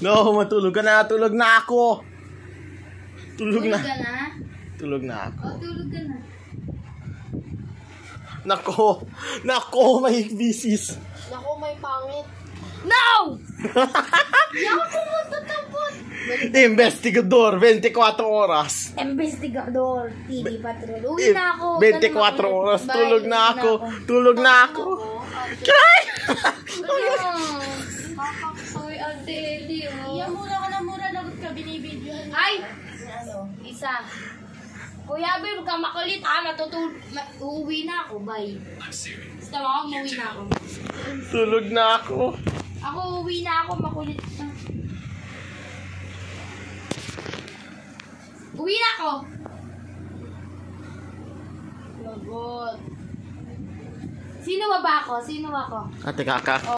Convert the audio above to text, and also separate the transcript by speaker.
Speaker 1: No, matulog ka na. Tulog na ako. Tulog na.
Speaker 2: Tulog ka na?
Speaker 1: Tulog na ako.
Speaker 2: O, tulog ka na.
Speaker 1: Nako, may bisis.
Speaker 2: Naku, may pangit. No! Hindi ako matatampot.
Speaker 1: Investigador, 24 oras.
Speaker 2: Investigador, TV Patrol. Uwi na ako.
Speaker 1: 24 oras,
Speaker 2: Bye.
Speaker 1: tulog na ako. Tulog na ako.
Speaker 2: Ay, Ate Eli, oh.
Speaker 3: Iya, mura ka na mura. Lagot ka, binibidyo.
Speaker 2: Ay!
Speaker 3: Ano?
Speaker 2: Isa. Kuya Abel, huwag kang makulit ha. Uuwi na ako. Bye. Basta ako, umuwi na ako.
Speaker 1: Tulog na ako.
Speaker 2: Ako, uuwi na ako. Makulit na. Uwi na ako. Lagot. Sino ba ako? Sino ako?
Speaker 1: Ate kaka.